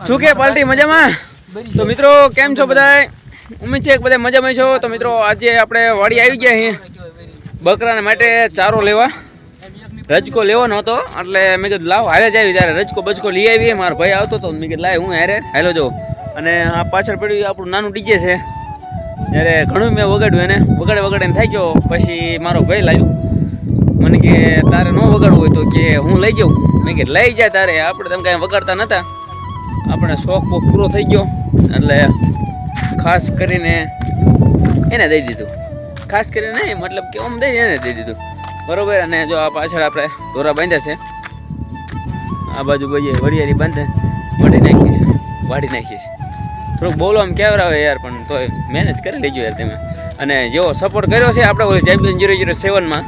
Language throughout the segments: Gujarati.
શું કે પાર્ટી મજામાં? તો મિત્રો કેમ છો બધાય? ઉમ્મીદ છે કે બધા મજામાં છો. તો મિત્રો આજે આપણે વાડી આવી ગયા અહીં બકરાને માટે ચારો લેવા. રજકો લેવાનો હતો એટલે મેં કીધું લાવ હારે જ આવી ત્યારે રજકો બચકો લઈ આવી. મારો ભાઈ આવતો હતો મેં કીધું લાવ હું હારે હાલો જો. અને આ પાછળ પડ્યું આપણું નાનું ડીજે છે. ત્યારે ઘણું મેં વગાડ્યું એને વગાડીને થઈ ગયો. પછી મારો ભાઈ લાવ્યો મને કે તારે ન વગાડવું હોય તો કે હું લઈ જાઉં. મેં કે લઈ જાય તારે, આપણે તમે કાંઈ વગાડતા નહોતા, આપણે શોખ પૂરો થઈ ગયો એટલે ખાસ કરીને એને દઈ દીધું. ખાસ કરીને નહીં મતલબ કે આમ દઈ એને દઈ દીધું બરોબર. અને જો આ પાછળ આપણે દોરા બાંધ્યા છે, આ બાજુ બજે વરિયાળી બાંધે વાડી નાખીએ છે. થોડુંક બોલો આમ કેવર આવે યાર, પણ તો મહેનત કરી લેજો યાર તમે. અને જેવો સપોર્ટ કર્યો છે આપણે ઓલી ચેમ્પિયન 007માં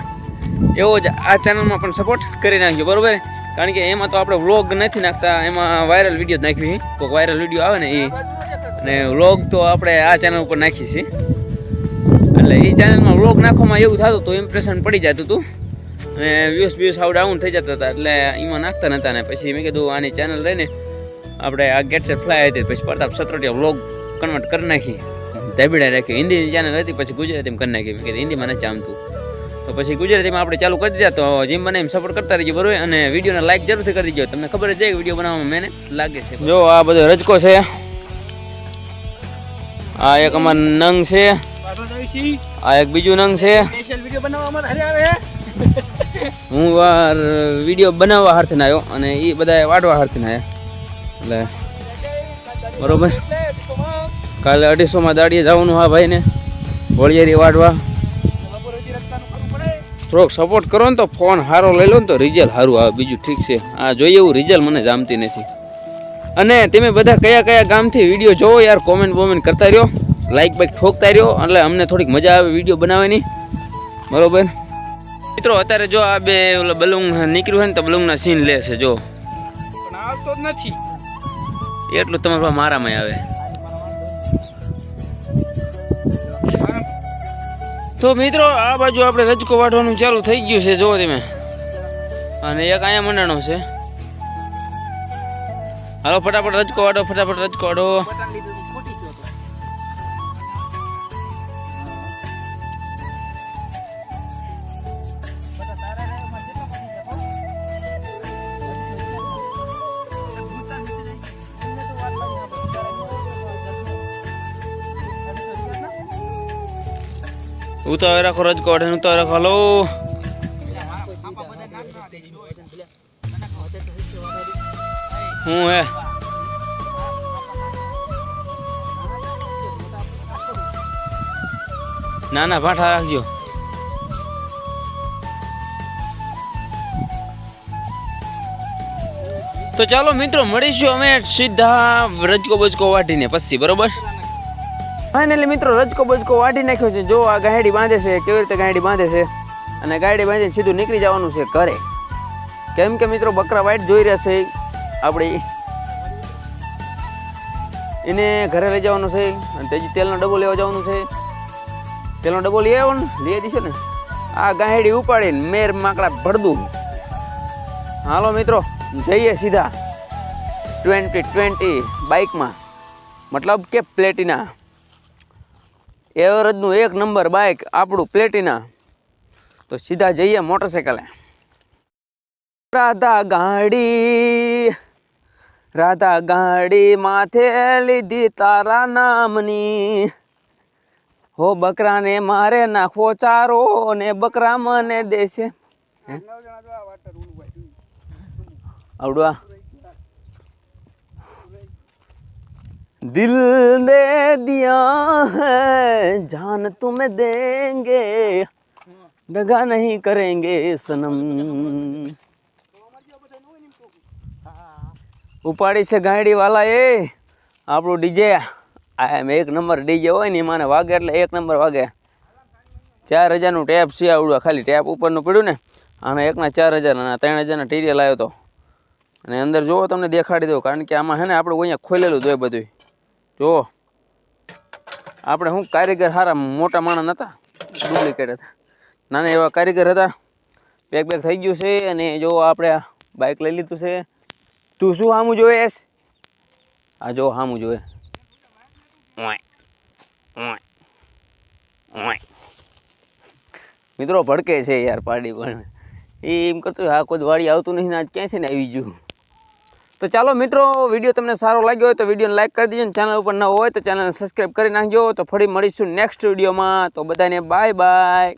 એવો જ આ ચેનલમાં પણ સપોર્ટ કરી નાખજો બરોબર. કારણ કે એમાં તો આપણે વ્લોગ નથી નાખતા, એમાં વાયરલ વિડીયો જ નાખવી. કોઈક વાયરલ વિડીયો આવે ને એ, અને વ્લોગ તો આપણે આ ચેનલ ઉપર નાખીએ છીએ. એટલે એ ચેનલમાં વ્લોગ નાખવામાં એવું થતું તો ઇમ્પ્રેશન પડી જતું હતું અને વ્યૂઝ હાવ ડાઉન થઈ જતા હતા, એટલે એમાં નાખતા નહોતા. ને પછી મેં કીધું આની ચેનલ રહીને આપણે આ ગેટ સેટ ફ્લાય હતી, પછી પ્રતાપ સત્રોટિયા વ્લોગ કન્વર્ટ કરી નાખી, ધાબીડા રાખી. હિન્દીની ચેનલ હતી પછી ગુજરાતીમાં કરી નાખી. મેં કીધું હિન્દીમાં નથી આમતું તો પછી ગુજરાતીમાં આપણે ચાલુ કરી દીધા. તો જેમ મને એમ સપોર્ટ કરતા રહીજો બરોબર. અને વિડીયોને લાઈક જરૂરથી કરી દીજો. તમને ખબર જ છે કે વિડીયો બનાવવામાં મહેનત લાગે છે. જો આ બધો રજકો છે, આ એક અમાર નંગ છે, આ એક બીજું નંગ છે. હું વિડીયો બનાવવા હારથી આવ્યો અને એ બધા વાટવા હારથી આવ્યા એટલે બરોબર. કાલે 250માં દાડીએ જવાનું હા ભાઈને વળિયારી વાટવા. થોડોક સપોર્ટ કરો ને તો ફોન સારો લઈ લો ને તો રિઝલ્ટ સારું આવે. બીજું ઠીક છે, આ જોઈએ એવું રિઝલ્ટ મને જામતી નથી. અને તમે બધા કયા કયા ગામથી વિડીયો જોવો યાર કોમેન્ટ બોમેન્ટ કરતા રહ્યો, લાઈક બાઈક ઠોકતા રહ્યો, એટલે અમને થોડીક મજા આવે વિડીયો બનાવવાની બરોબર. મિત્રો અત્યારે જો આ બે ઓલા બલૂન નીકળ્યું હોય ને તો બલૂનના સીન લે છે જો, પણ આવતો જ નથી એટલું તમારા મારામાં આવે. તો મિત્રો આ બાજુ આપણે રજકો વાટવાનું ચાલુ થઈ ગયું છે જો તમે, અને એક અહીંયા મંડાણો છે. હાલો ફટાફટ રજકો વાટો, ફટાફટ રજકો વાટો. ઉતાવળ રાખો રજકો વાટે, ઉતાવળ રાખો. હાલો હું હે નાના ભાઠા રાખજો. તો ચાલો મિત્રો મળીશું અમે સીધા રજકો બજકો વાટીને પછી બરોબર. ફાઇનલી મિત્રો રજકો બજકો વાટી નાખ્યો છે. જો આ ગાડી બાંધે છે, કેવી રીતે ગાડી બાંધે છે, અને ગાડી બાંધીને સીધું નીકળી જવાનું છે ઘરે. કેમ કે મિત્રો બકરા વાઈટ જોઈ રહ્યા છે, આપણે એને ઘરે લઈ જવાનું છે. અને તેજી તેલનો ડબ્બો લેવા જવાનું છે. તેલનો ડબ્બો લઈ આવ્યો ને, લઈ દીધો ને. આ ગાડી ઉપાડીને મેર માકડા ભરદું. હાલો મિત્રો જઈએ સીધા 2020 બાઇકમાં, મતલબ કે પ્લેટિના એવરેજનું 1 નંબર બાઇક આપણું પ્લેટિના. તો સીધા જઈએ મોટરસાઇકલે. રાધા ગાડી માથે લીધી તારા નામની, હો બકરાને મારે નાખવો ચારો ને બકરા મને દેશે. આવડવા દિલ દે દિયા હૈ જાન તુમ્हें देंगे दगा नहीं करेंगे सनम. ઉપાડી છે ગાડી વાલા એ આપણું ડીજે. આમ 1 નંબર ડીજે હોય ને એમાં વાગે એટલે 1 નંબર વાગે. 4000નું ટેપ છે આવડું, ખાલી ટેપ ઉપરનું પડ્યું ને. આના એકના 4000 અને 3000ના ટીરિયલ આવ્યો હતો. અને અંદર જોવો તમને દેખાડી દઉં, કારણ કે આમાં છે ને આપણે અહીંયા ખોલેલું જોઈએ બધું. જુઓ આપણે શું કારીગર સારા મોટા માણસ નહોતા, ડુપ્લિકેટ હતા, નાના એવા કારીગર હતા. પેક થઈ ગયું છે. અને જો આપણે બાઇક લઈ લીધું છે. તું શું સામું જોઈશ? આ જો હામું જોવે ઓય ઓય ઓય મિત્રો ભડકે છે યાર પાડી પણ એ એમ કરતું હા કોઈ વાડી આવતું નથી ને આજ ક્યાં છે ને આવી ગયું. તો ચાલો મિત્રો વિડીયો તમને સારો લાગ્યો હોય તો વિડીયોને લાઈક કરી દેજો, ચેનલ ઉપર ન હોય તો ચેનલને સબસ્ક્રાઈબ કરી નાખજો. તો ફરી મળીશું નેક્સ્ટ વિડીયોમાં. તો બધાને બાય બાય.